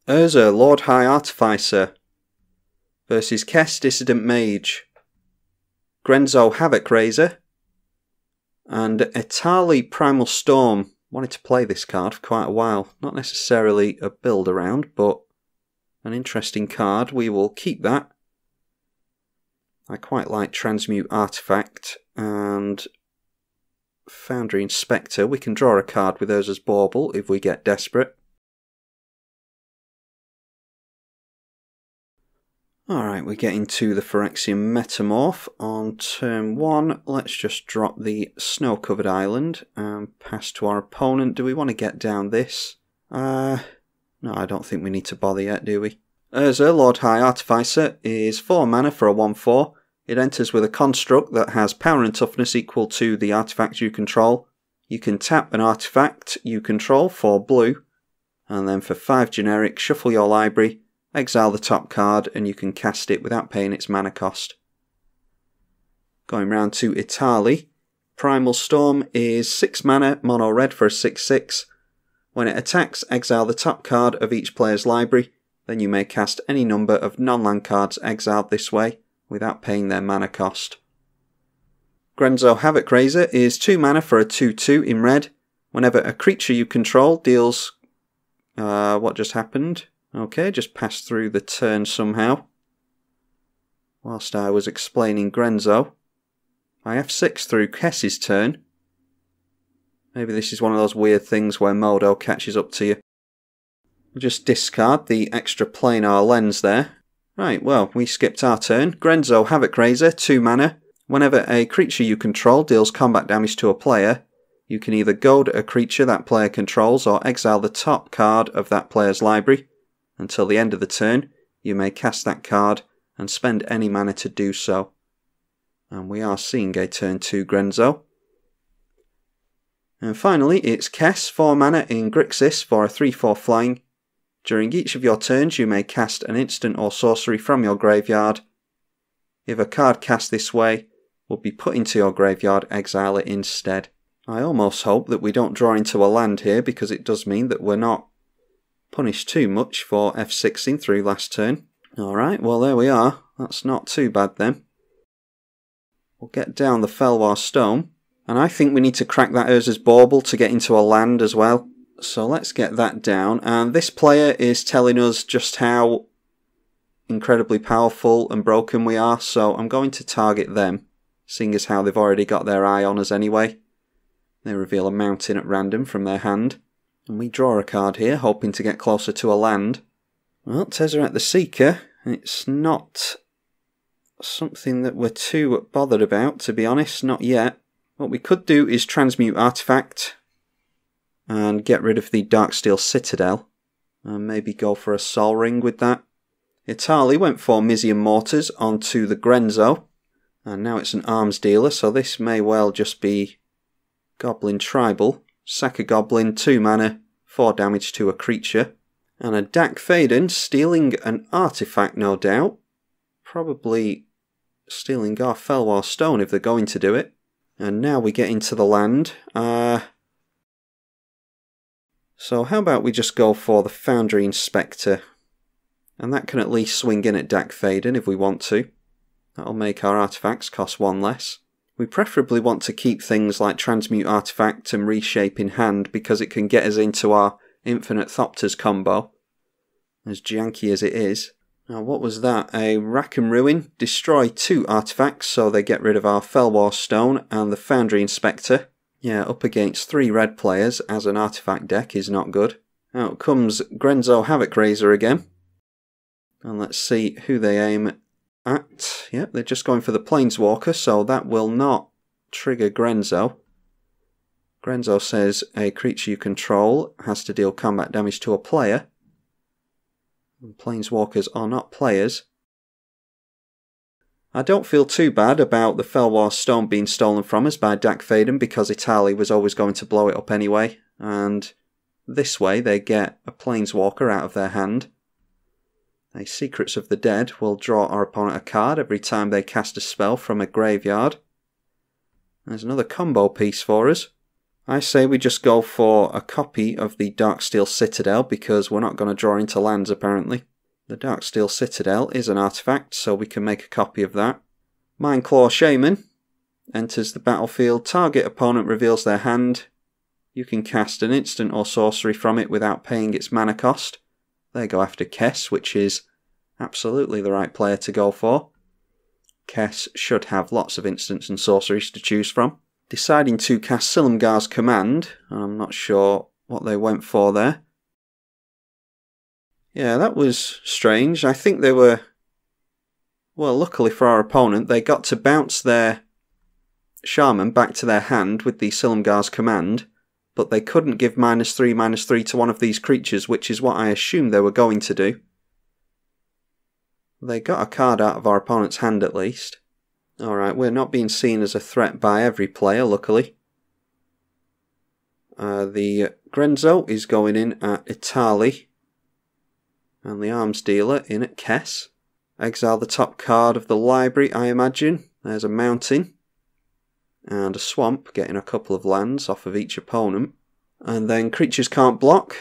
Urza, Lord High Artificer versus Kess, Dissident Mage, Grenzo, Havoc Raiser, and Itali, Primal Storm. Wanted to play this card for quite a while. Not necessarily a build around, but an interesting card. We will keep that. I quite like Transmute Artifact and Foundry Inspector. We can draw a card with Urza's Bauble if we get desperate. Alright, we're getting to the Phyrexian Metamorph. On turn 1, let's just drop the snow-covered island and pass to our opponent. Do we want to get down this? No, I don't think we need to bother yet, do we? Urza, Lord High Artificer, is 4 mana for a 1/4. It enters with a construct that has power and toughness equal to the artifact you control. You can tap an artifact you control for blue, and then for 5 generic, shuffle your library, exile the top card, and you can cast it without paying its mana cost. Going round to Itali, Primal Storm is 6 mana, mono red for a 6/6. When it attacks, exile the top card of each player's library, then you may cast any number of non-land cards exiled this way, without paying their mana cost. Grenzo, Havoc Raiser is 2 mana for a 2/2 in red. Whenever a creature you control deals... what just happened? Okay, just passed through the turn somehow. Whilst I was explaining Grenzo, I F6 through Kess's turn. Maybe this is one of those weird things where Modo catches up to you. We'll just discard the extra planar lens there. Right, well, we skipped our turn. Grenzo, Havoc Raiser, 2 mana. Whenever a creature you control deals combat damage to a player, you can either goad a creature that player controls or exile the top card of that player's library. Until the end of the turn, you may cast that card and spend any mana to do so. And we are seeing a turn 2 Grenzo. And finally, it's Kess, 4 mana in Grixis for a 3/4 flying. During each of your turns, you may cast an instant or sorcery from your graveyard. If a card cast this way will be put into your graveyard, exile it instead. I almost hope that we don't draw into a land here, because it does mean that we're not punished too much for F6ing through last turn. Alright, well there we are. That's not too bad then. We'll get down the Felwar Stone. And I think we need to crack that Urza's Bauble to get into a land as well. So let's get that down. And this player is telling us just how incredibly powerful and broken we are. So I'm going to target them, seeing as how they've already got their eye on us anyway. They reveal a mountain at random from their hand. And we draw a card here, hoping to get closer to a land. Well, Tezzeret the Seeker, it's not something that we're too bothered about, to be honest, not yet. What we could do is Transmute Artifact and get rid of the Darksteel Citadel, and maybe go for a Sol Ring with that. Itali went for Mizian Mortars onto the Grenzo, and now it's an arms dealer, so this may well just be Goblin Tribal. Sack a Goblin, 2 mana, 4 damage to a creature. And a Decklist stealing an artifact, no doubt. Probably stealing our Felwar Stone if they're going to do it. And now we get into the land. So how about we just go for the Foundry Inspector. And that can at least swing in at Decklist if we want to. That'll make our artifacts cost 1 less. We preferably want to keep things like Transmute Artifact and Reshape in hand, because it can get us into our Infinite Thopters combo, as janky as it is. Now what was that? A Rack and Ruin. Destroy 2 artifacts, so they get rid of our Felwar Stone and the Foundry Inspector. Yeah, up against 3 red players as an artifact deck is not good. Out comes Grenzo, Havoc Raiser again. And let's see who they aim at. Yep, they're just going for the Planeswalker, so that will not trigger Grenzo. Grenzo says a creature you control has to deal combat damage to a player. And Planeswalkers are not players. I don't feel too bad about the Felwar Stone being stolen from us by Decklist, because Itali was always going to blow it up anyway, and this way they get a Planeswalker out of their hand. A Secrets of the Dead will draw our opponent a card every time they cast a spell from a graveyard. There's another combo piece for us. I say we just go for a copy of the Darksteel Citadel because we're not going to draw into lands apparently. The Darksteel Citadel is an artifact, so we can make a copy of that. Mindclaw Shaman enters the battlefield. Target opponent reveals their hand. You can cast an instant or sorcery from it without paying its mana cost. They go after Kess, which is absolutely the right player to go for. Kess should have lots of instants and sorceries to choose from. Deciding to cast Silumgar's Command. I'm not sure what they went for there. Yeah, that was strange. I think they were... Well, luckily for our opponent, they got to bounce their Shaman back to their hand with the Silumgar's Command, but they couldn't give -3/-3 to one of these creatures, which is what I assumed they were going to do. They got a card out of our opponent's hand at least. Alright, we're not being seen as a threat by every player, luckily. The Grenzo is going in at Itali, and the Arms Dealer in at Kess. Exile the top card of the library, I imagine. There's a mountain and a swamp, getting a couple of lands off of each opponent. And then creatures can't block.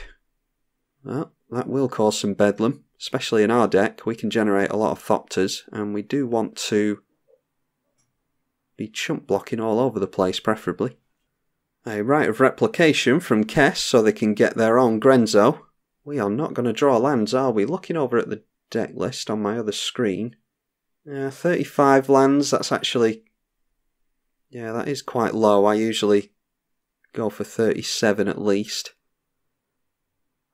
Well, that will cause some bedlam, especially in our deck. We can generate a lot of Thopters, and we do want to be chump blocking all over the place, preferably. A Rite of Replication from Kess, so they can get their own Grenzo. We are not going to draw lands, are we? Looking over at the deck list on my other screen. 35 lands, that's actually... Yeah, that is quite low. I usually go for 37 at least.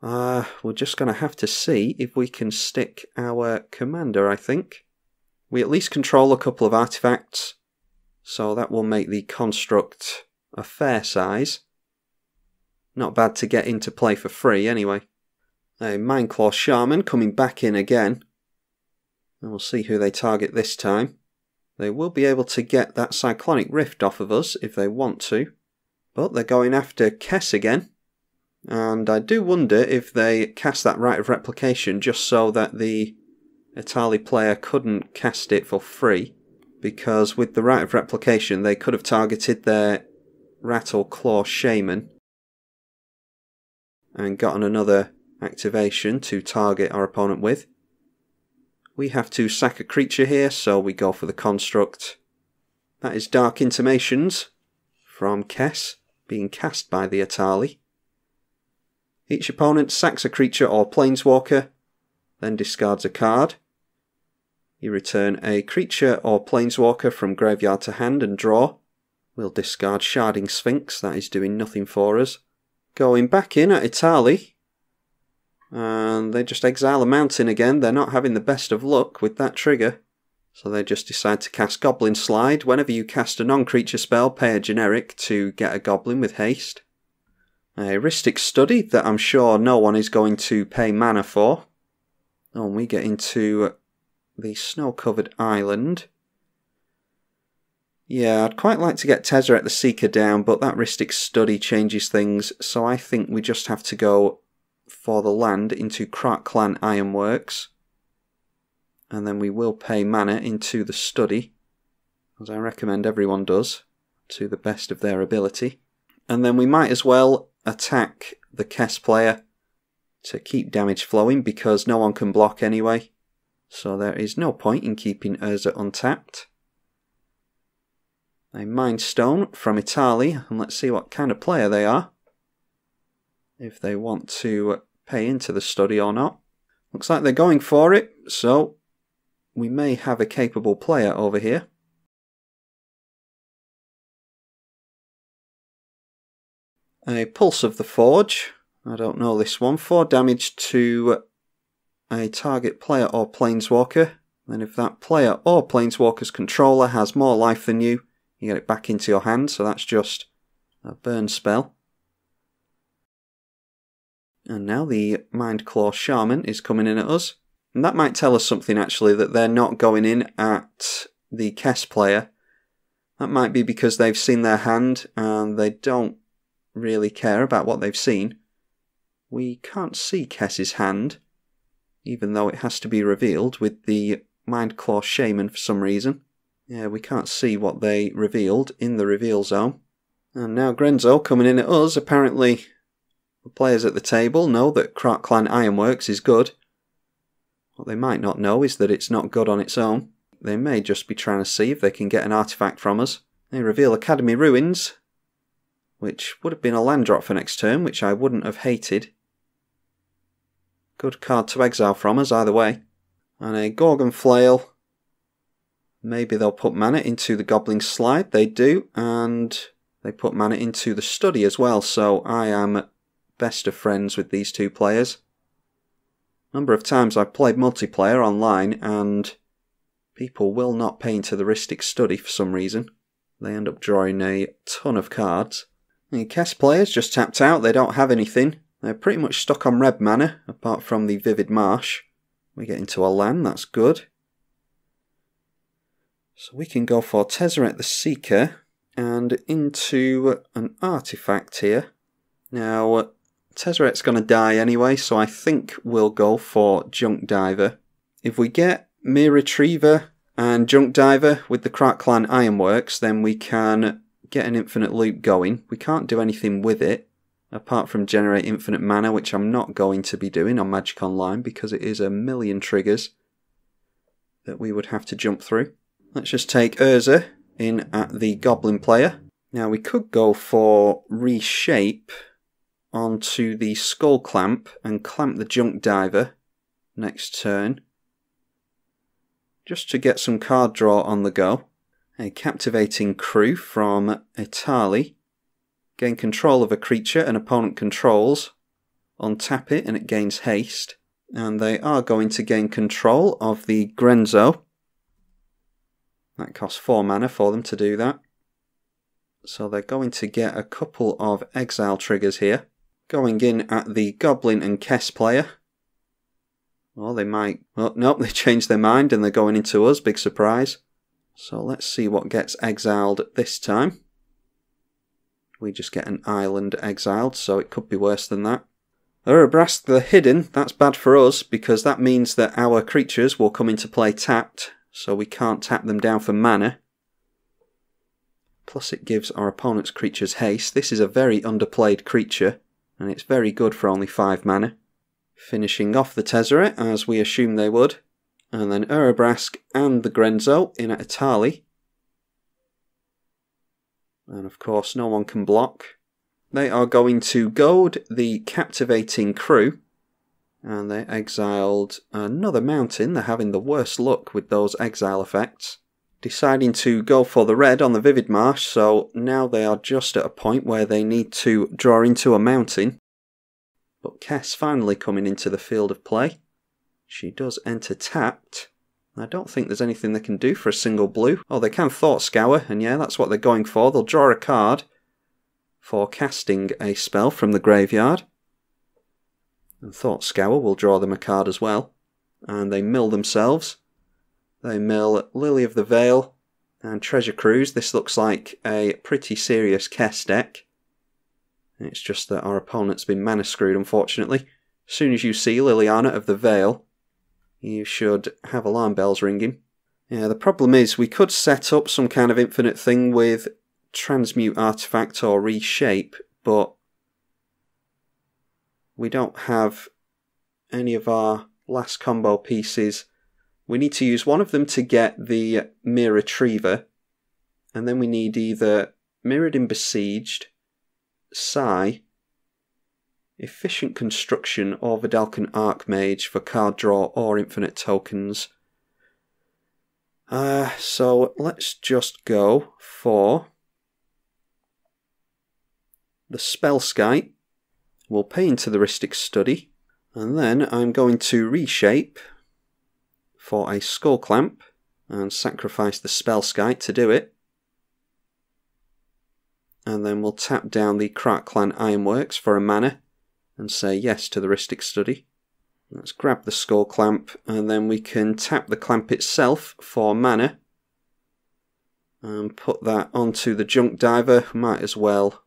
We're just going to have to see if we can stick our commander, I think. We at least control a couple of artifacts, so that will make the construct a fair size. Not bad to get into play for free, anyway. A Mindclaw Shaman coming back in again. And we'll see who they target this time. They will be able to get that Cyclonic Rift off of us if they want to. But they're going after Kess again. And I do wonder if they cast that Rite of Replication just so that the Itali player couldn't cast it for free. Because with the Rite of Replication they could have targeted their Rattleclaw Shaman and gotten another activation to target our opponent with. We have to sack a creature here, so we go for the construct. That is Dark Intimations from Kess, being cast by the Itali. Each opponent sacks a creature or planeswalker, then discards a card. You return a creature or planeswalker from graveyard to hand and draw. We'll discard Sharding Sphinx, that is doing nothing for us. Going back in at Itali. And they just exile a mountain again. They're not having the best of luck with that trigger. So they just decide to cast Goblin Slide. Whenever you cast a non-creature spell, pay a generic to get a goblin with haste. A Rhystic Study that I'm sure no one is going to pay mana for. And we get into the snow-covered island. Yeah, I'd quite like to get Tezzeret the Seeker down, but that Rhystic Study changes things, so I think we just have to go for the land into Krark Clan Ironworks. And then we will pay mana into the study, as I recommend everyone does, to the best of their ability. And then we might as well attack the Kess player to keep damage flowing, because no one can block anyway. So there is no point in keeping Urza untapped. A Mind Stone from Itali, and let's see what kind of player they are. If they want to pay into the study or not. Looks like they're going for it, so we may have a capable player over here. A Pulse of the Forge. I don't know this one. 4 damage to a target player or planeswalker. Then if that player or planeswalker's controller has more life than you, you get it back into your hand, so that's just a burn spell. And now the Mindclaw Shaman is coming in at us. And that might tell us something actually, that they're not going in at the Kess player. That might be because they've seen their hand and they don't really care about what they've seen. We can't see Kess's hand, even though it has to be revealed with the Mindclaw Shaman for some reason. Yeah, we can't see what they revealed in the reveal zone. And now Grenzo coming in at us. Apparently the players at the table know that Croc Clan Ironworks is good. What they might not know is that it's not good on its own. They may just be trying to see if they can get an artifact from us. They reveal Academy Ruins, which would have been a land drop for next turn, which I wouldn't have hated. Good card to exile from us either way. And a Gorgon Flail. Maybe they'll put mana into the Goblin Slide. They do, and they put mana into the Study as well, so I am best of friends with these two players. Number of times I've played multiplayer online and people will not pay into the Rhystic Study for some reason. They end up drawing a ton of cards. The Kess players just tapped out, they don't have anything. They're pretty much stuck on red mana, apart from the Vivid Marsh. We get into a land, that's good. So we can go for Tezzeret the Seeker and into an artifact here. Now, Tezzeret's going to die anyway, so I think we'll go for Junk Diver. If we get Mere Retriever and Junk Diver with the Croc Clan Ironworks, then we can get an infinite loop going. We can't do anything with it, apart from generate infinite mana, which I'm not going to be doing on Magic Online, because it is a million triggers that we would have to jump through. Let's just take Urza in at the Goblin player. Now we could go for Reshape onto the Skull Clamp and clamp the Junk Diver next turn, just to get some card draw on the go. A Captivating Crew from Itali. Gain control of a creature an opponent controls. Untap it and it gains haste. And they are going to gain control of the Grenzo. That costs 4 mana for them to do that. So they're going to get a couple of exile triggers here. Going in at the Goblin and Kess player. Well, they might... Oh, nope, they changed their mind and they're going into us. Big surprise. So let's see what gets exiled this time. We just get an island exiled, so it could be worse than that. Urabrask the Hidden, that's bad for us, because that means that our creatures will come into play tapped, so we can't tap them down for mana. Plus it gives our opponent's creatures haste. This is a very underplayed creature, and it's very good for only 5 mana. Finishing off the Tezzeret, as we assume they would. And then Urabrask and the Grenzo in at Itali. And of course no one can block. They are going to goad the Captivating Crew. And they exiled another mountain. They're having the worst luck with those exile effects. Deciding to go for the red on the Vivid Marsh, so now they are just at a point where they need to draw into a mountain. But Kess finally coming into the field of play. She does enter tapped. I don't think there's anything they can do for a single blue. Oh, they can Thought Scour, and yeah, that's what they're going for. They'll draw a card for casting a spell from the graveyard. And Thought Scour will draw them a card as well. And they mill themselves. They mill Lily of the Vale and Treasure Cruise. This looks like a pretty serious Kess deck. It's just that our opponent's been mana screwed, unfortunately. As soon as you see Liliana of the Vale, you should have alarm bells ringing. Yeah, the problem is we could set up some kind of infinite thing with Transmute Artifact or Reshape, but we don't have any of our last combo pieces. We need to use one of them to get the Mere Retriever, and then we need either Mirrored Besieged, Sai, Efficient Construction, or Vidalcan Archmage for card draw or infinite tokens. So let's just go for the Spellskite. We'll pay into the Rhystic Study, and then I'm going to Reshape for a Skull Clamp and sacrifice the Spellskite to do it. And then we'll tap down the Croc Clan Ironworks for a mana and say yes to the Rhystic Study. Let's grab the Skull Clamp, and then we can tap the clamp itself for mana and put that onto the Junk Diver. Might as well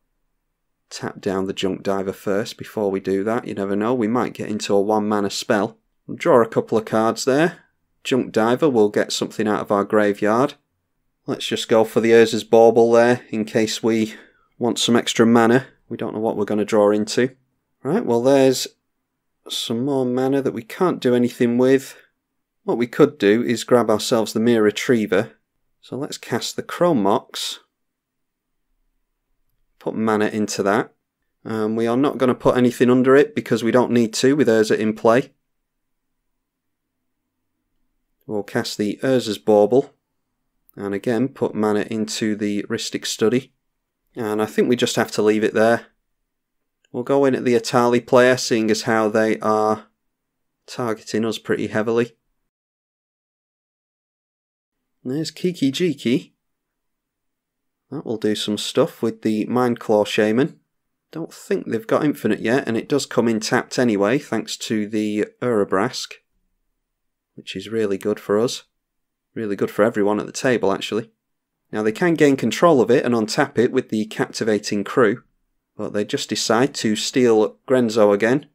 tap down the Junk Diver first before we do that. You never know, we might get into a 1 mana spell. We'll draw a couple of cards there. Junk Diver will get something out of our graveyard. Let's just go for the Urza's Bauble there in case we want some extra mana. We don't know what we're going to draw into. Right, well there's some more mana that we can't do anything with. What we could do is grab ourselves the Mere Retriever. So let's cast the Chrome Mox. Put mana into that. We are not going to put anything under it because we don't need to with Urza in play. We'll cast the Urza's Bauble. And again put mana into the Rhystic Study. And I think we just have to leave it there. We'll go in at the Itali player, seeing as how they are targeting us pretty heavily. There's Kiki Jiki. That will do some stuff with the Mindclaw Shaman. Don't think they've got infinite yet, and it does come in tapped anyway, thanks to the Urabrask, which is really good for us. Really good for everyone at the table, actually. Now they can gain control of it and untap it with the Captivating Crew, but they just decide to steal Grenzo again.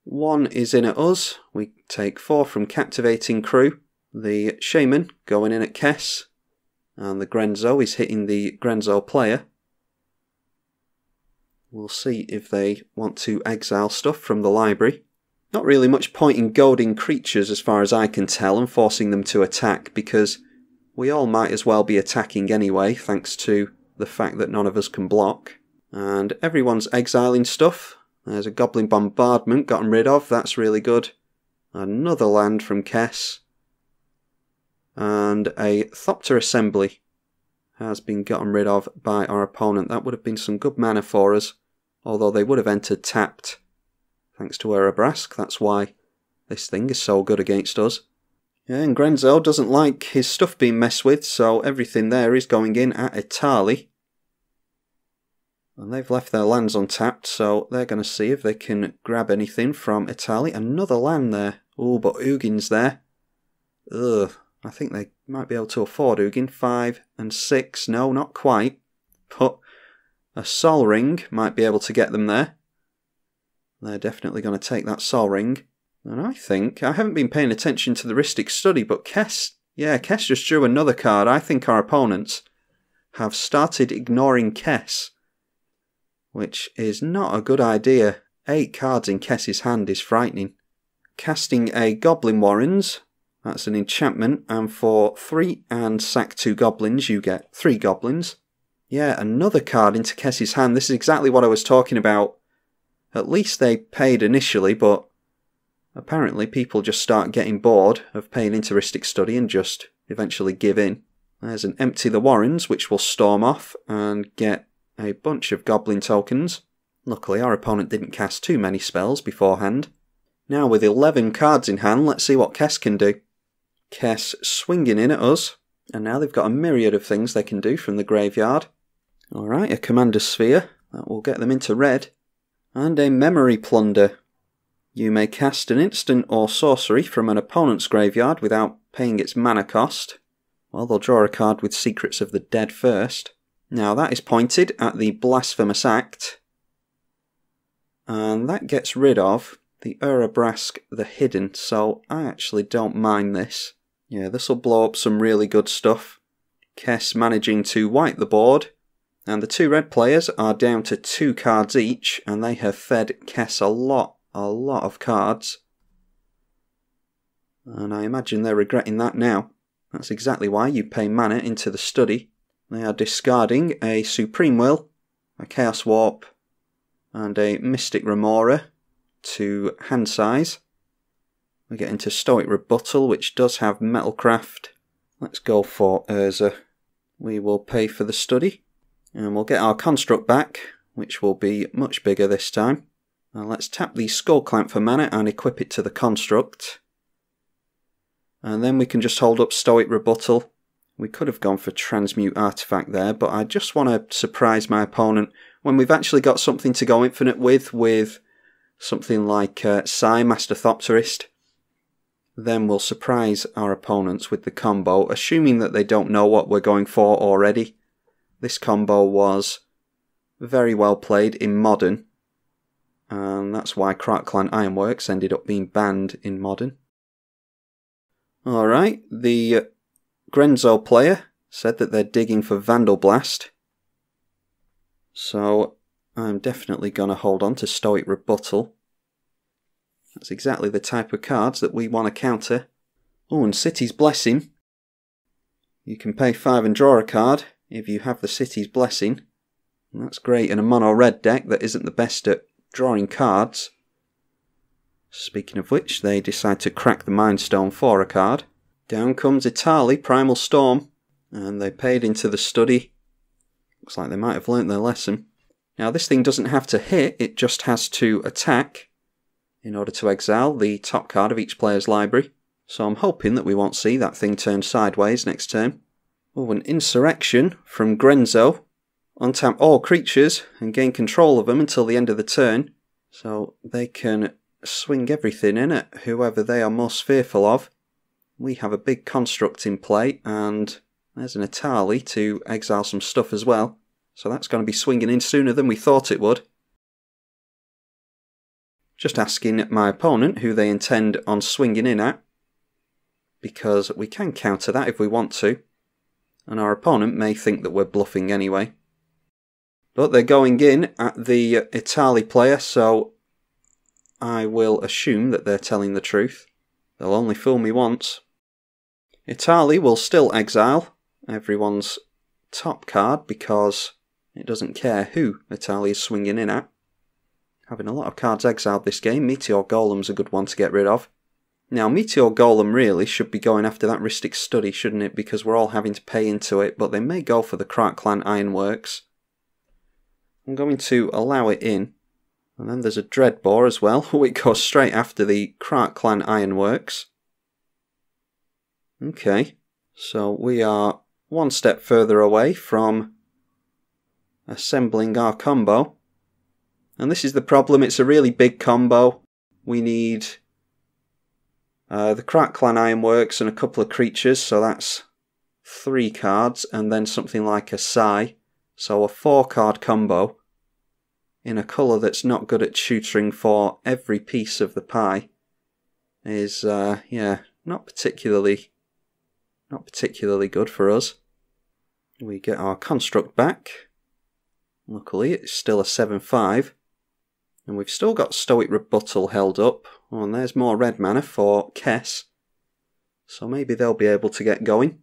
1 is in at us. We take 4 from Captivating Crew. The Shaman going in at Kess, and the Grenzo is hitting the Grenzo player. We'll see if they want to exile stuff from the library. Not really much point in goading creatures as far as I can tell and forcing them to attack, because we all might as well be attacking anyway, thanks to the fact that none of us can block. And everyone's exiling stuff. There's a Goblin Bombardment gotten rid of, that's really good. Another land from Kess. And a Thopter Assembly has been gotten rid of by our opponent. That would have been some good mana for us, although they would have entered tapped. Thanks to Urabrask, that's why this thing is so good against us. Yeah, and Grenzo doesn't like his stuff being messed with, so everything there is going in at Itali. And they've left their lands untapped, so they're going to see if they can grab anything from Itali. Another land there. Oh, but Ugin's there. Ugh. I think they might be able to afford Ugin. 5 and 6. No, not quite. But a Sol Ring might be able to get them there. They're definitely going to take that Sol Ring. And I think, I haven't been paying attention to the Rhystic Study, but Kess just drew another card. I think our opponents have started ignoring Kess, which is not a good idea. 8 cards in Kess's hand is frightening. Casting a Goblin Warrens. That's an enchantment, and for 3 and sack 2 goblins, you get 3 goblins. Yeah, another card into Kess's hand. This is exactly what I was talking about. At least they paid initially, but apparently people just start getting bored of paying into Rhystic Study and just eventually give in. There's an Empty the Warrens, which will storm off and get a bunch of goblin tokens. Luckily, our opponent didn't cast too many spells beforehand. Now, with 11 cards in hand, let's see what Kess can do. Kess swinging in at us, and now they've got a myriad of things they can do from the graveyard. Alright, a Commander Sphere, that will get them into red, and a Memory Plunder. You may cast an instant or sorcery from an opponent's graveyard without paying its mana cost. Well, they'll draw a card with Secrets of the Dead first. Now that is pointed at the Blasphemous Act, and that gets rid of the Urabrask the Hidden, so I actually don't mind this. Yeah, this will blow up some really good stuff. Kess managing to wipe the board, and the 2 red players are down to 2 cards each, and they have fed Kess a lot of cards. And I imagine they're regretting that now. That's exactly why you pay mana into the study. They are discarding a Supreme Will, a Chaos Warp, and a Mystic Remora to hand size. We get into Stoic Rebuttal, which does have Metalcraft. Let's go for Urza. We will pay for the study, and we'll get our construct back, which will be much bigger this time. Now let's tap the Skull Clamp for mana and equip it to the construct. And then we can just hold up Stoic Rebuttal. We could have gone for Transmute Artifact there, but I just want to surprise my opponent when we've actually got something to go infinite with something like Sai, Master Thopterist. Then we'll surprise our opponents with the combo, assuming that they don't know what we're going for already. This combo was very well played in Modern, and that's why Clan Ironworks ended up being banned in Modern. Alright, the Grenzo player said that they're digging for Vandal Blast. So I'm definitely going to hold on to Stoic Rebuttal. That's exactly the type of cards that we want to counter. Oh, and City's Blessing. You can pay 5 and draw a card if you have the City's Blessing. And that's great in a mono red deck that isn't the best at drawing cards. Speaking of which, they decide to crack the Mind Stone for a card. Down comes Itali, Primal Storm, and they paid into the study. Looks like they might have learnt their lesson. Now this thing doesn't have to hit, it just has to attack in order to exile the top card of each player's library. So I'm hoping that we won't see that thing turn sideways next turn. Oh, an Insurrection from Grenzo. Untap all creatures and gain control of them until the end of the turn. So they can swing everything in at whoever they are most fearful of. We have a big construct in play, and there's an Itali to exile some stuff as well. So that's going to be swinging in sooner than we thought it would. Just asking my opponent who they intend on swinging in at, because we can counter that if we want to, and our opponent may think that we're bluffing anyway. But they're going in at the Itali player, so I will assume that they're telling the truth. They'll only fool me once. Itali will still exile everyone's top card because it doesn't care who Itali is swinging in at. Having a lot of cards exiled this game, Meteor Golem's a good one to get rid of. Now Meteor Golem really should be going after that Rhystic Study, shouldn't it? Because we're all having to pay into it, but they may go for the Krat Clan Ironworks. I'm going to allow it in. And then there's a Dreadbore as well, which goes straight after the Krat Clan Ironworks. Okay, so we are one step further away from assembling our combo. And this is the problem, it's a really big combo. We need the Krat Clan Ironworks and a couple of creatures, so that's 3 cards, and then something like a Sai. So a 4-card combo in a colour that's not good at tutoring for every piece of the pie is, yeah, not particularly good for us. We get our construct back. Luckily, it's still a 7/5. And we've still got Stoic Rebuttal held up. Oh, and there's more red mana for Kess. So maybe they'll be able to get going.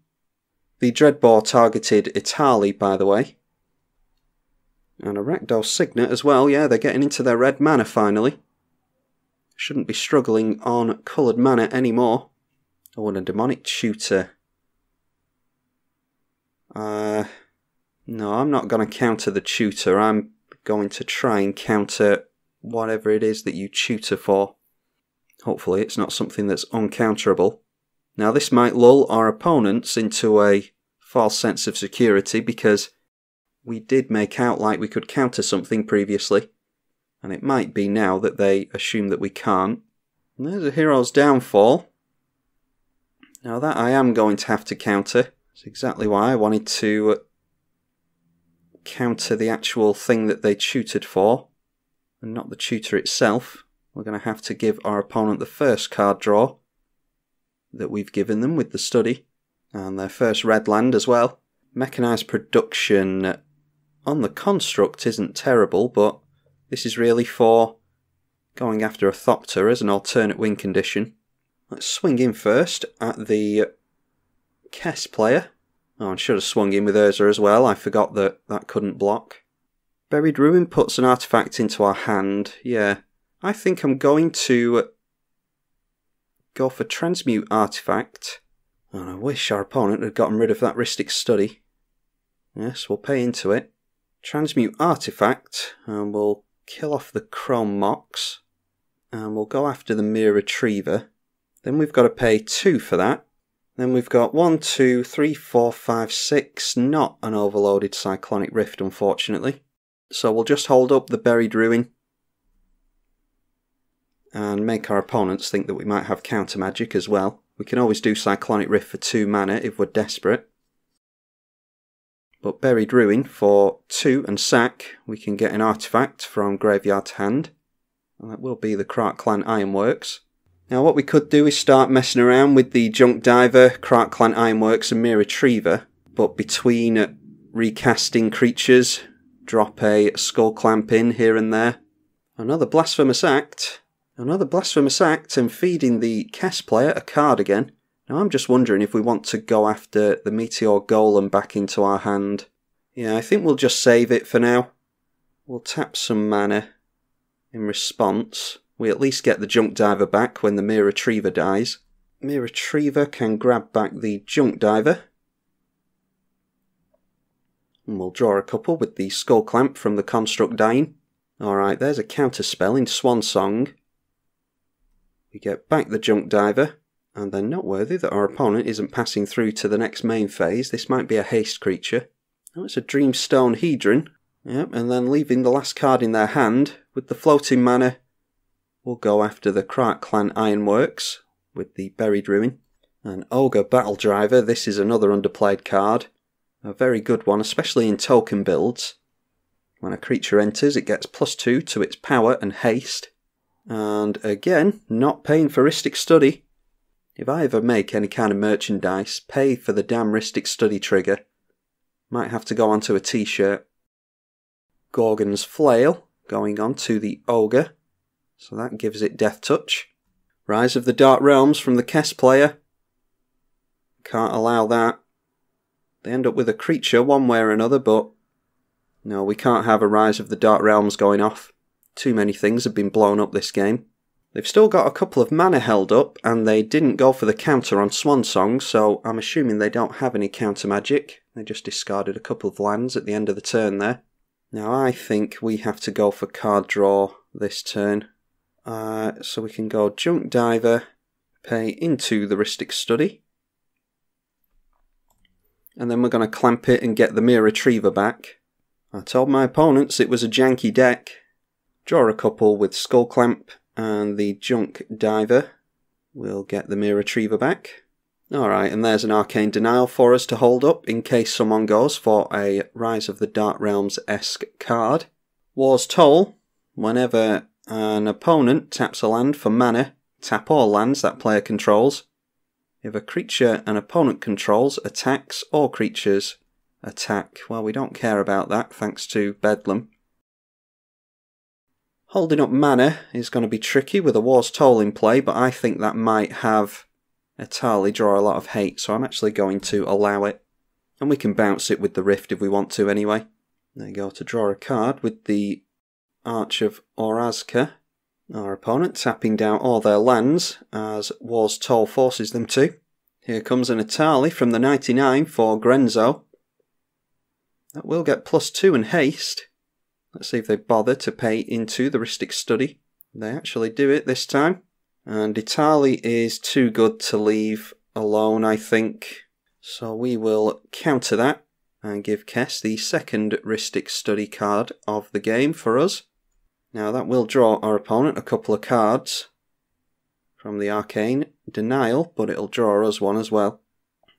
The Dreadbore targeted Itali, by the way. And a Rakdos Signet as well. Yeah, they're getting into their red mana finally. Shouldn't be struggling on coloured mana anymore. Oh, and a Demonic Tutor. No, I'm not going to counter the tutor. I'm going to try and counter whatever it is that you tutor for. Hopefully it's not something that's uncounterable. Now this might lull our opponents into a false sense of security because we did make out like we could counter something previously. And it might be now that they assume that we can't. And there's a Hero's Downfall. Now that I am going to have to counter. It's exactly why I wanted to counter the actual thing that they tutored for, and not the tutor itself. We're going to have to give our opponent the first card draw that we've given them with the study, and their first red land as well. Mechanised Production on the construct isn't terrible, but this is really for going after a Thopter as an alternate win condition. Let's swing in first at the Kess player. Oh, I should have swung in with Urza as well. I forgot that that couldn't block. Buried Ruin puts an artifact into our hand. Yeah, I think I'm going to go for Transmute Artifact. And I wish our opponent had gotten rid of that Rhystic Study. Yes, we'll pay into it. Transmute Artifact, and we'll kill off the Chrome Mox. And we'll go after the Mere Retriever. Then we've got to pay 2 for that. Then we've got 1, 2, 3, 4, 5, 6. Not an overloaded Cyclonic Rift, unfortunately. So we'll just hold up the Buried Ruin and make our opponents think that we might have counter magic as well. We can always do Cyclonic Rift for 2 mana if we're desperate. But Buried Ruin for 2 and sack, we can get an artifact from graveyard to hand. And that will be the Krat Clan Ironworks. Now what we could do is start messing around with the Junk Diver, Krat Clan Ironworks and Mere Retriever, but between recasting creatures drop a Skull Clamp in here and there. Another Blasphemous Act. Another Blasphemous Act and feeding the Kess player a card again. Now I'm just wondering if we want to go after the Meteor Golem back into our hand. Yeah, I think we'll just save it for now. We'll tap some mana in response. We at least get the Junk Diver back when the Mere Retriever dies. Mere Retriever can grab back the Junk Diver. And we'll draw a couple with the Skull Clamp from the Construct dying. Alright, there's a counter spell in Swan Song. We get back the Junk Diver, and then noteworthy that our opponent isn't passing through to the next main phase. This might be a haste creature. Oh, it's a Dreamstone Hedron. Yep, and then leaving the last card in their hand. With the floating mana, we'll go after the Krark Clan Ironworks with the Buried Ruin. And Ogre Battle Driver, this is another underplayed card. A very good one, especially in token builds. When a creature enters, it gets +2 to its power and haste. And again, not paying for Rhystic Study. If I ever make any kind of merchandise, pay for the damn Rhystic Study trigger. Might have to go onto a t-shirt. Gorgon's Flail, going on to the Ogre. So that gives it Death Touch. Rise of the Dark Realms from the Kess player. Can't allow that. They end up with a creature one way or another, but no, we can't have a Rise of the Dark Realms going off. Too many things have been blown up this game. They've still got a couple of mana held up, and they didn't go for the counter on Swan Song, so I'm assuming they don't have any counter magic. They just discarded a couple of lands at the end of the turn there. Now I think we have to go for card draw this turn. So we can go Junk Diver, pay into the Rhystic Study. And then we're going to clamp it and get the Mere Retriever back. I told my opponents it was a janky deck. Draw a couple with Skull Clamp and the Junk Diver. We'll get the Mere Retriever back. Alright, and there's an Arcane Denial for us to hold up in case someone goes for a Rise of the Dark Realms-esque card. War's Toll. Whenever an opponent taps a land for mana, tap all lands that player controls. If a creature an opponent controls attacks, all creatures attack. Well, we don't care about that, thanks to Bedlam. Holding up mana is going to be tricky with a War's Toll in play, but I think that might have Itali draw a lot of hate, so I'm actually going to allow it. And we can bounce it with the Rift if we want to anyway. There you go, to draw a card with the Arch of Orazka. Our opponent tapping down all their lands as War's Toll forces them to. Here comes an Itali from the 99 for Grenzo. That will get +2 and haste. Let's see if they bother to pay into the Rhystic Study. They actually do it this time. And Itali is too good to leave alone, I think. So we will counter that and give Kess the second Rhystic Study card of the game for us. Now that will draw our opponent a couple of cards from the Arcane Denial, but it'll draw us one as well.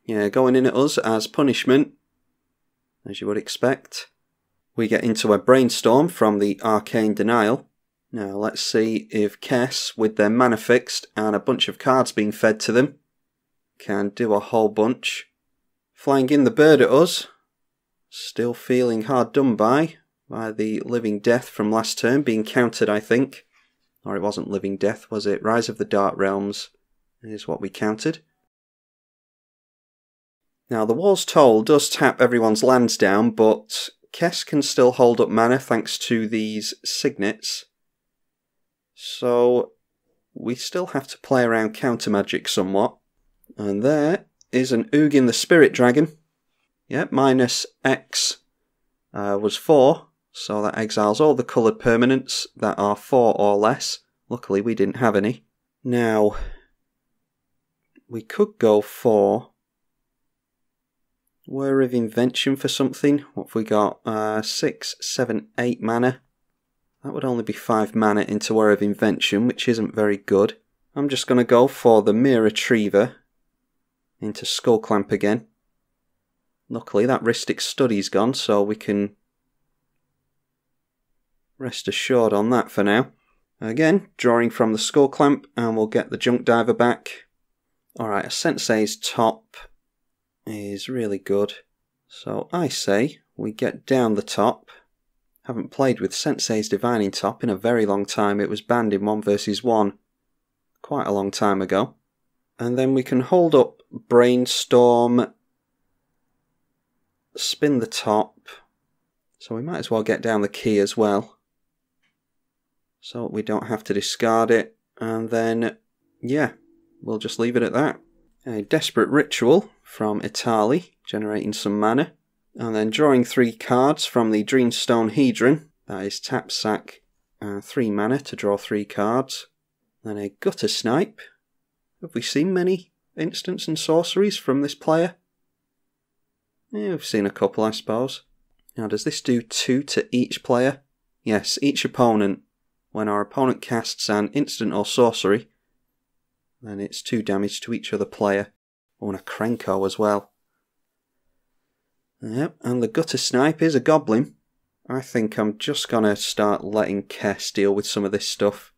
Yeah, going in at us as punishment, as you would expect. We get into a Brainstorm from the Arcane Denial. Now let's see if Kess, with their mana fixed and a bunch of cards being fed to them, can do a whole bunch. Flying in the bird at us. Still feeling hard done by the Living Death from last turn, being countered I think. Or it wasn't Living Death, was it? Rise of the Dark Realms is what we countered. Now the War's Toll does tap everyone's lands down, but Kess can still hold up mana thanks to these signets. So we still have to play around counter magic somewhat. And there is an Ugin the Spirit Dragon. Yep, -X was 4. So that exiles all the coloured permanents that are 4 or less. Luckily we didn't have any. Now, we could go for Whir of Invention for something. What have we got? 6, 7, 8 mana. That would only be 5 mana into Whir of Invention, which isn't very good. I'm just going to go for the Mere Retriever into Skull Clamp again. Luckily that Rhystic Study's gone, so we can rest assured on that for now. Again, drawing from the Skull Clamp, and we'll get the Junk Diver back. Alright, a Sensei's top is really good. So I say we get down the top Haven't played with Sensei's Divining Top in a very long time. It was banned in 1 vs 1 quite a long time ago. And then we can hold up Brainstorm, spin the top, so we might as well get down the key as well, so we don't have to discard it, and then, yeah, we'll just leave it at that. A Desperate Ritual from Itali, generating some mana, and then drawing 3 cards from the Dreamstone Hedron, that is tap, sack, 3 mana to draw 3 cards. Then a Gutter Snipe. Have we seen many instants and sorceries from this player? Yeah, we've seen a couple, I suppose. Now, does this do 2 to each player? Yes, each opponent. When our opponent casts an instant or sorcery, then it's 2 damage to each other player. Oh, and a Krenko as well. Yep, and the Gutter Snipe is a Goblin. I think I'm just going to start letting Kess deal with some of this stuff.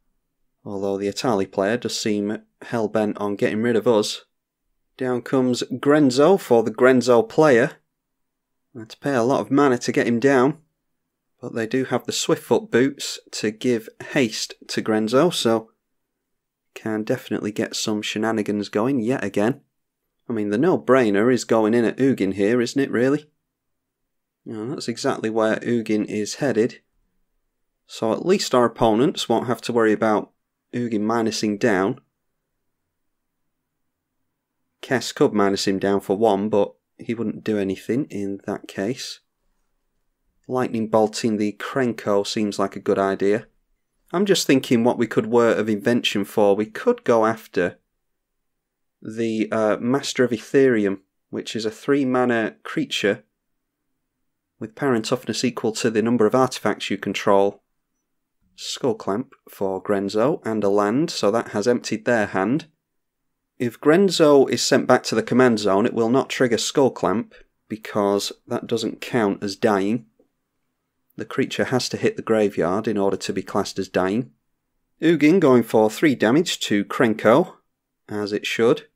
Although the Itali player does seem hell-bent on getting rid of us. Down comes Grenzo for the Grenzo player. I had to pay a lot of mana to get him down. But they do have the Swiftfoot boots to give haste to Grenzo, so can definitely get some shenanigans going yet again. I mean, the no-brainer is going in at Ugin here, isn't it, really? You know, that's exactly where Ugin is headed. So at least our opponents won't have to worry about Ugin minusing down. Kess could minus him down for 1, but he wouldn't do anything in that case. Lightning bolting the Krenko seems like a good idea. I'm just thinking what we could Word of Invention for. We could go after the Master of Ethereum, which is a 3-mana creature with power and toughness equal to the number of artifacts you control. Skull Clamp for Grenzo and a land, so that has emptied their hand. If Grenzo is sent back to the command zone, it will not trigger Skull Clamp because that doesn't count as dying. The creature has to hit the graveyard in order to be classed as dying. Ugin going for 3 damage to Krenko, as it should.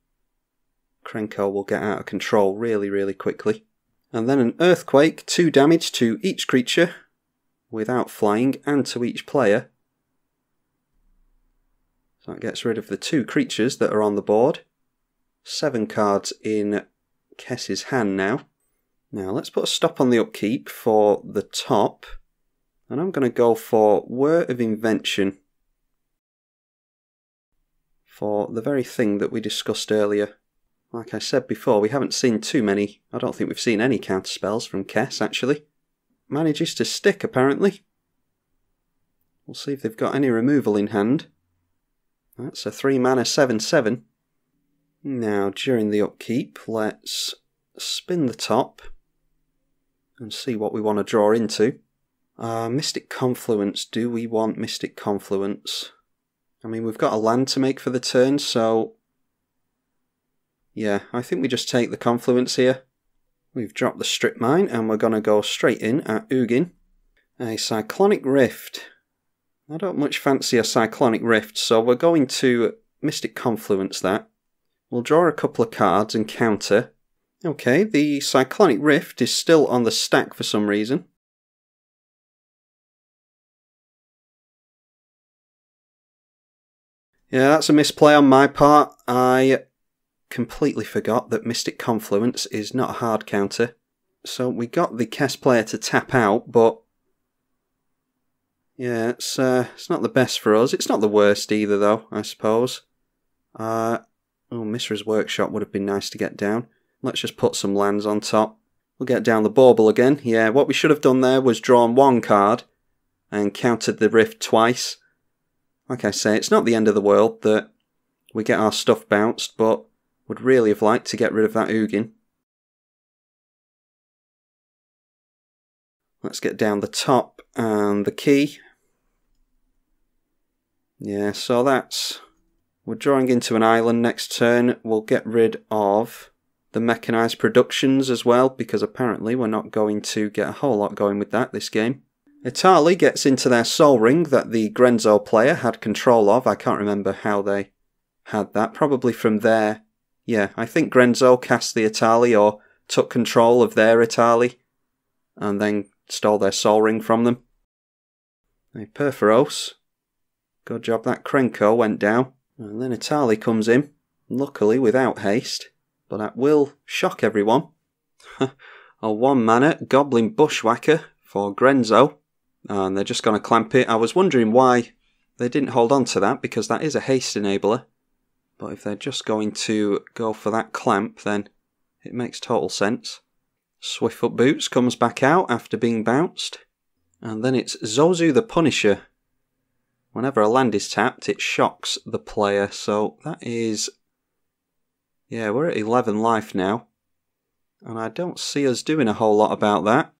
Krenko will get out of control really, really quickly. And then an Earthquake, 2 damage to each creature, without flying, and to each player. So that gets rid of the 2 creatures that are on the board. 7 cards in Kess's hand now. Now let's put a stop on the upkeep for the top. And I'm going to go for Word of Invention. For the very thing that we discussed earlier. Like I said before, we haven't seen too many. I don't think we've seen any counterspells from Kess, actually. Manages to stick, apparently. We'll see if they've got any removal in hand. That's a 3-mana 7/7. Now, during the upkeep, let's spin the top and see what we want to draw into. Mystic Confluence. Do we want Mystic Confluence? I mean, we've got a land to make for the turn, so yeah, I think we just take the Confluence here. We've dropped the Strip Mine, and we're going to go straight in at Ugin. A Cyclonic Rift. I don't much fancy a Cyclonic Rift, so we're going to Mystic Confluence that. We'll draw a couple of cards and counter. Okay, the Cyclonic Rift is still on the stack for some reason. Yeah, that's a misplay on my part. I completely forgot that Mystic Confluence is not a hard counter. So we got the Kess player to tap out, but yeah, it's not the best for us. It's not the worst either, though, I suppose. Oh, Mithra's Workshop would have been nice to get down. Let's just put some lands on top. We'll get down the bauble again. Yeah, what we should have done there was drawn 1 card and countered the Rift twice. Like I say, it's not the end of the world that we get our stuff bounced, but would really have liked to get rid of that Ugin. Let's get down the top and the key. Yeah, so that's... We're drawing into an island next turn. We'll get rid of the Mechanized Productions as well, because apparently we're not going to get a whole lot going with that this game. Itali gets into their Soul Ring that the Grenzo player had control of. I can't remember how they had that. Probably from there. Yeah, I think Grenzo cast the Itali or took control of their Itali and then stole their Soul Ring from them. A Perforos. Good job that Krenko went down. And then Itali comes in, luckily without haste, but that will shock everyone. A 1 mana Goblin Bushwhacker for Grenzo, and they're just going to clamp it. I was wondering why they didn't hold on to that, because that is a haste enabler, but if they're just going to go for that clamp, then it makes total sense. Swiftfoot Boots comes back out after being bounced, and then it's Zozu the Punisher. Whenever a land is tapped, it shocks the player, so that is... yeah, we're at 11 life now. And I don't see us doing a whole lot about that.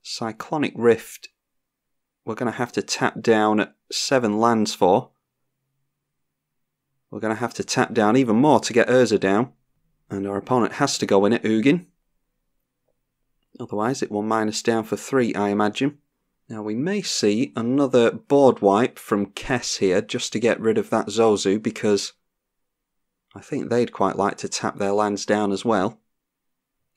Cyclonic Rift, we're going to have to tap down 7 lands for. We're going to have to tap down even more to get Urza down. And our opponent has to go in at Ugin. Otherwise it will minus down for 3, I imagine. Now we may see another board wipe from Kess here just to get rid of that Zozu, because I think they'd quite like to tap their lands down as well.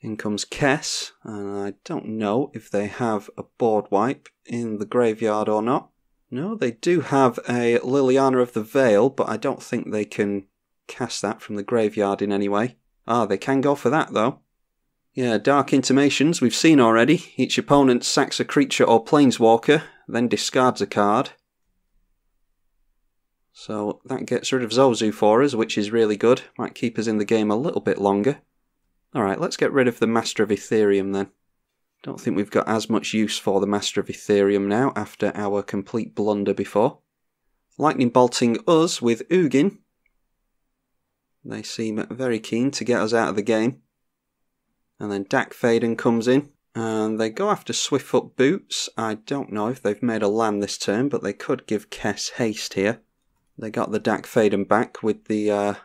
In comes Kess, and I don't know if they have a board wipe in the graveyard or not. No, they do have a Liliana of the Veil, but I don't think they can cast that from the graveyard in any way. Ah, they can go for that though. Yeah, Dark Intimations we've seen already. Each opponent sacks a creature or planeswalker, then discards a card. So that gets rid of Zozu for us, which is really good. Might keep us in the game a little bit longer. Alright, let's get rid of the Master of Ethereum then. Don't think we've got as much use for the Master of Ethereum now after our complete blunder before. Lightning bolting us with Ugin. They seem very keen to get us out of the game. And then Dakfaden comes in, and they go after Swiftfoot Boots. I don't know if they've made a land this turn, but they could give Kess haste here. They got the Dakfaden back with the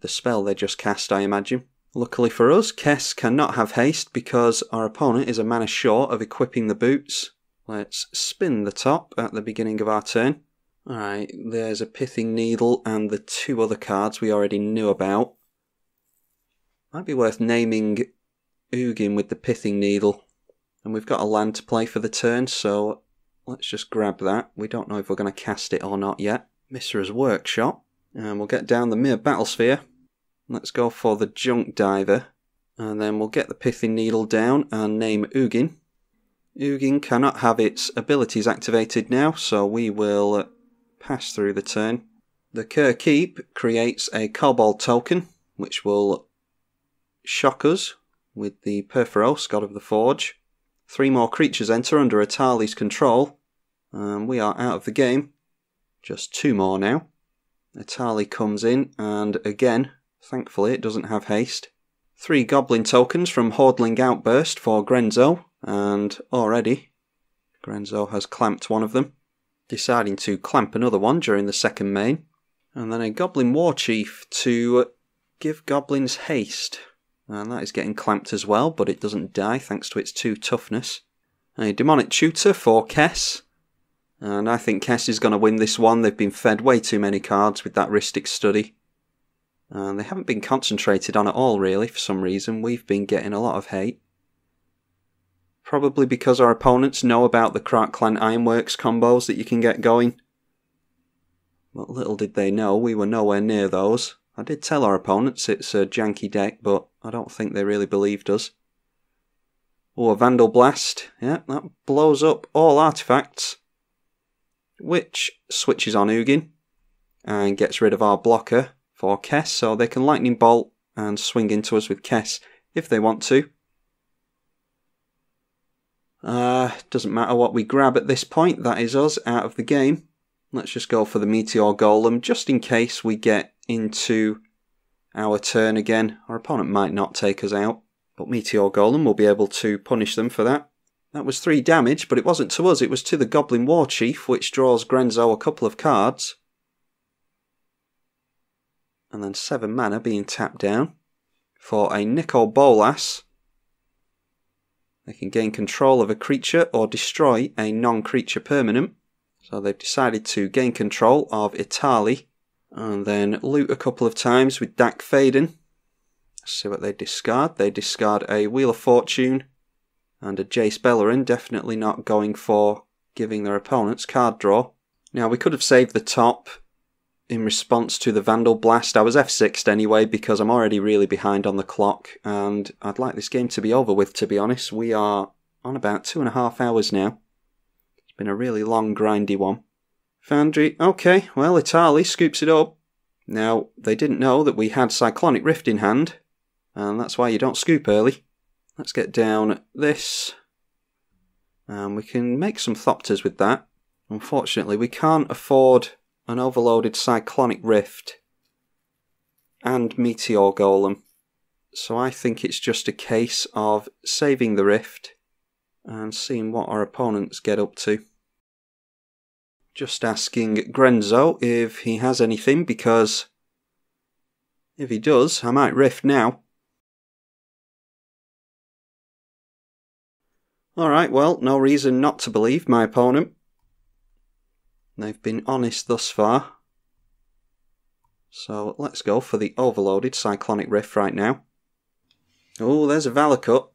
spell they just cast, I imagine. Luckily for us, Kess cannot have haste because our opponent is a mana short of equipping the boots. Let's spin the top at the beginning of our turn. Alright, there's a Pithing Needle and the 2 other cards we already knew about. Might be worth naming Ugin with the Pithing Needle. And we've got a land to play for the turn, so let's just grab that. We don't know if we're going to cast it or not yet. Misra's Workshop. And we'll get down the Mere Battlesphere. Let's go for the Junk Diver. And then we'll get the Pithing Needle down and name Ugin. Ugin cannot have its abilities activated now, so we will pass through the turn. The Kerr Keep creates a Kobold token, which will shock us with the Perforos, God of the Forge. 3 more creatures enter under Itali's control, and we are out of the game. Just 2 more now. Itali comes in, and again, thankfully it doesn't have haste. 3 Goblin tokens from Hordling Outburst for Grenzo, and already Grenzo has clamped one of them, deciding to clamp another one during the second main. And then a Goblin Warchief to give Goblins haste. And that is getting clamped as well, but it doesn't die thanks to its 2 toughness. A Demonic Tutor for Kess. And I think Kess is going to win this one. They've been fed way too many cards with that Rhystic Study. And they haven't been concentrated on it all, really, for some reason. We've been getting a lot of hate. Probably because our opponents know about the Krark Clan Ironworks combos that you can get going. But little did they know, we were nowhere near those. I did tell our opponents it's a janky deck, but I don't think they really believed us. Oh, a Vandal Blast. Yeah, that blows up all artifacts. Which switches on Ugin and gets rid of our blocker for Kess, so they can Lightning Bolt and swing into us with Kess if they want to. Doesn't matter what we grab at this point, that is us out of the game. Let's just go for the Meteor Golem, just in case we get into our turn again. Our opponent might not take us out, but Meteor Golem will be able to punish them for that. That was 3 damage, but it wasn't to us, it was to the Goblin Warchief, which draws Grenzo a couple of cards. And then 7 mana being tapped down for a Nicol Bolas. They can gain control of a creature or destroy a non-creature permanent. So they've decided to gain control of Itali and then loot a couple of times with Dakfaden. Let's see what they discard. They discard a Wheel of Fortune and a Jace Beleren, definitely not going for giving their opponents card draw. Now, we could have saved the top in response to the Vandal Blast. I was F6'd anyway because I'm already really behind on the clock, and I'd like this game to be over with, to be honest. We are on about 2.5 hours now. It's been a really long, grindy one. Foundry, okay, well, Itali scoops it up. Now, they didn't know that we had Cyclonic Rift in hand, and that's why you don't scoop early. Let's get down this, and we can make some Thopters with that. Unfortunately, we can't afford an overloaded Cyclonic Rift and Meteor Golem, so I think it's just a case of saving the Rift and seeing what our opponents get up to. Just asking Grenzo if he has anything, because if he does, I might Rift now. Alright, well, no reason not to believe my opponent. They've been honest thus far. So let's go for the overloaded Cyclonic Rift right now. Oh, there's a Valakut.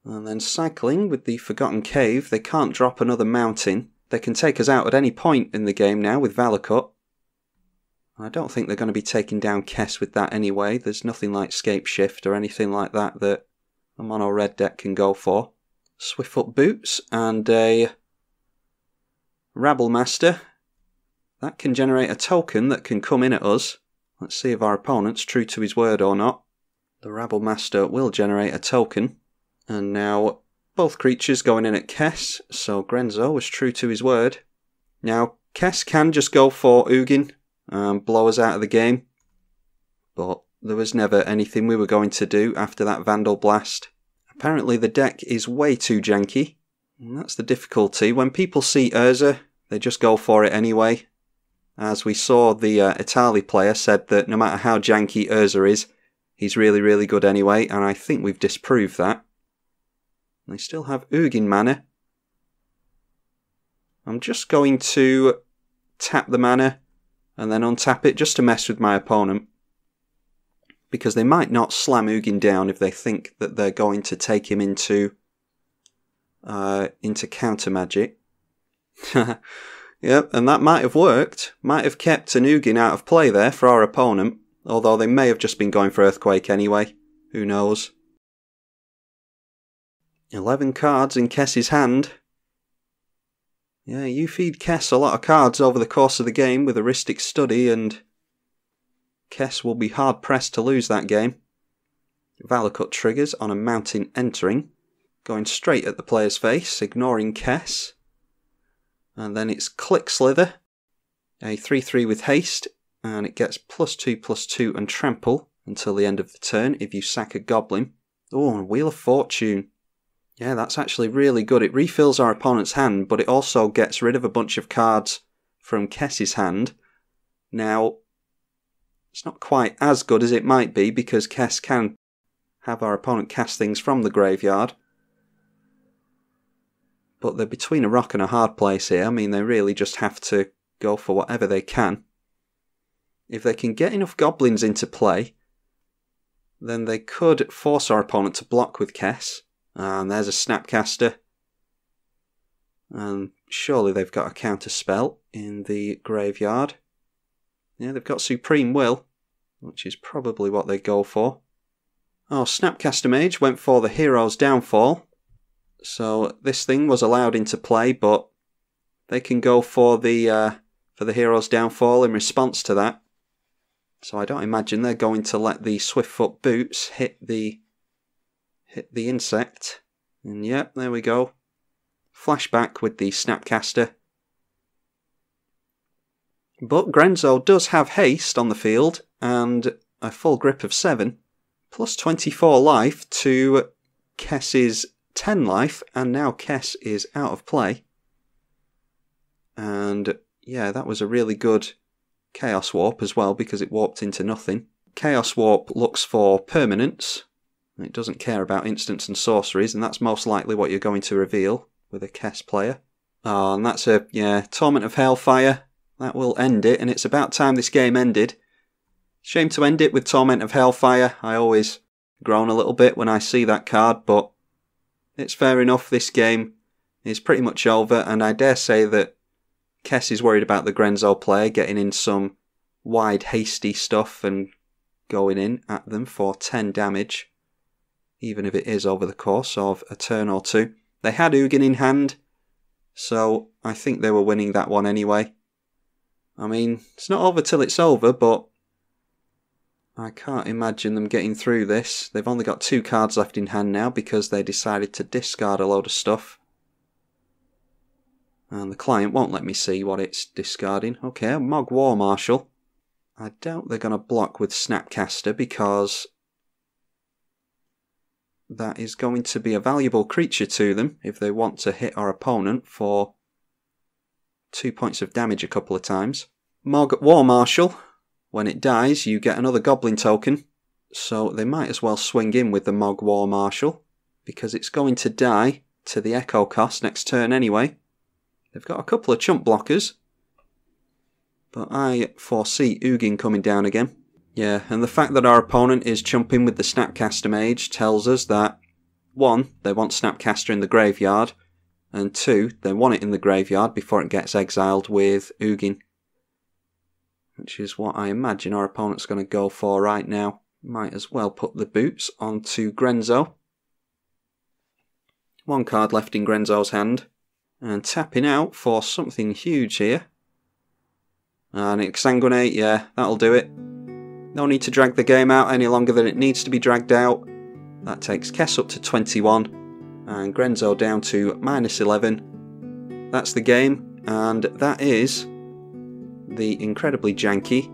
And then cycling with the Forgotten Cave. They can't drop another mountain. They can take us out at any point in the game now with Valakut. I don't think they're going to be taking down Kess with that anyway. There's nothing like Scape Shift or anything like that that a mono red deck can go for. Swiftfoot Boots and a Rabble Master. That can generate a token that can come in at us. Let's see if our opponent's true to his word or not. The Rabble Master will generate a token. And now both creatures going in at Kess, so Grenzo was true to his word. Now, Kess can just go for Ugin and blow us out of the game, but there was never anything we were going to do after that Vandal Blast. Apparently the deck is way too janky, and that's the difficulty. When people see Urza, they just go for it anyway. As we saw, the Itali player said that no matter how janky Urza is, he's really, really good anyway, and I think we've disproved that. They still have Ugin mana. I'm just going to tap the mana and then untap it just to mess with my opponent, because they might not slam Ugin down if they think that they're going to take him into counter magic. Yep, and that might have worked. Might have kept an Ugin out of play there for our opponent, although they may have just been going for Earthquake anyway. Who knows? 11 cards in Kess's hand. Yeah, you feed Kess a lot of cards over the course of the game with Heuristic Study, and Kess will be hard-pressed to lose that game. Valakut triggers on a mountain entering, going straight at the player's face, ignoring Kess. And then it's Click Slither, a 3/3 with haste, and it gets +2/+2 and trample until the end of the turn if you sack a goblin. Oh, and Wheel of Fortune. Yeah, that's actually really good. It refills our opponent's hand, but it also gets rid of a bunch of cards from Kess's hand. Now, it's not quite as good as it might be, because Kess can have our opponent cast things from the graveyard. But they're between a rock and a hard place here. I mean, they really just have to go for whatever they can. If they can get enough goblins into play, then they could force our opponent to block with Kess. And there's a Snapcaster. And surely they've got a counter spell in the graveyard. Yeah, they've got Supreme Will, which is probably what they go for. Oh, Snapcaster Mage went for the Hero's Downfall. So this thing was allowed into play, but they can go for the Hero's Downfall in response to that. So I don't imagine they're going to let the Swiftfoot Boots hit the insect. And yep, there we go. Flashback with the Snapcaster. But Grenzo does have haste on the field and a full grip of 7, plus 24 life to Kess's 10 life, and now Kess is out of play. And yeah, that was a really good Chaos Warp as well, because it warped into nothing. Chaos Warp looks for permanence. It doesn't care about instants and sorceries, and that's most likely what you're going to reveal with a Kess player. Oh, and that's a, yeah, Torment of Hellfire. That will end it, and it's about time this game ended. Shame to end it with Torment of Hellfire. I always groan a little bit when I see that card, but it's fair enough. This game is pretty much over, and I dare say that Kess is worried about the Grenzo player getting in some wide, hasty stuff and going in at them for 10 damage, even if it is over the course of a turn or two. They had Ugin in hand, so I think they were winning that one anyway. I mean, it's not over till it's over, but I can't imagine them getting through this. They've only got 2 cards left in hand now because they decided to discard a load of stuff. And the client won't let me see what it's discarding. Okay, a Mog War Marshal. I doubt they're going to block with Snapcaster because that is going to be a valuable creature to them if they want to hit our opponent for 2 points of damage a couple of times. Mog War Marshal. When it dies, you get another Goblin token. So they might as well swing in with the Mog War Marshal because it's going to die to the Echo cost next turn anyway. They've got a couple of chump blockers, but I foresee Ugin coming down again. Yeah, and the fact that our opponent is chumping with the Snapcaster Mage tells us that 1, they want Snapcaster in the graveyard, and 2, they want it in the graveyard before it gets exiled with Ugin. Which is what I imagine our opponent's going to go for right now. Might as well put the boots onto Grenzo. 1 card left in Grenzo's hand. And tapping out for something huge here. And Exsanguinate, yeah, that'll do it. No need to drag the game out any longer than it needs to be dragged out. That takes Kess up to 21. And Grenzo down to -11. That's the game. And that is the incredibly janky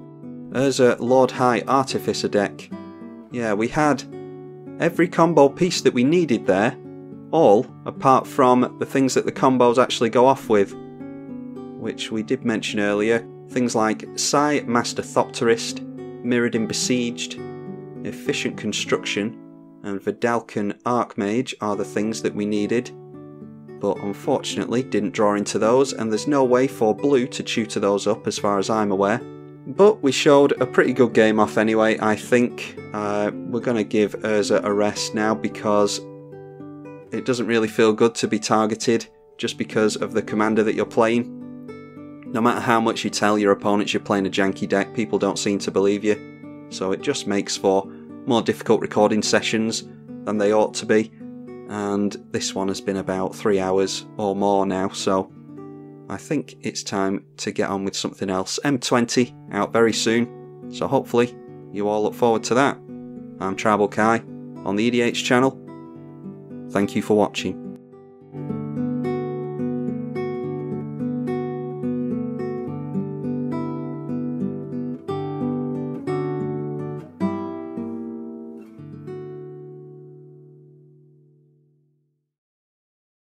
Urza Lord High Artificer deck. Yeah, we had every combo piece that we needed there. All apart from the things that the combos actually go off with, which we did mention earlier. Things like Psy Master Thopterist, Mirrodin Besieged, Efficient Construction, and Vidalcan Archmage are the things that we needed, but unfortunately didn't draw into those, and there's no way for blue to tutor those up as far as I'm aware. But we showed a pretty good game off anyway. I think we're going to give Urza a rest now because it doesn't really feel good to be targeted just because of the commander that you're playing. No matter how much you tell your opponents you're playing a janky deck, people don't seem to believe you. So it just makes for more difficult recording sessions than they ought to be. And this one has been about 3 hours or more now, so I think it's time to get on with something else. M20 out very soon, so hopefully you all look forward to that. I'm tribalkai on the EDH channel. Thank you for watching.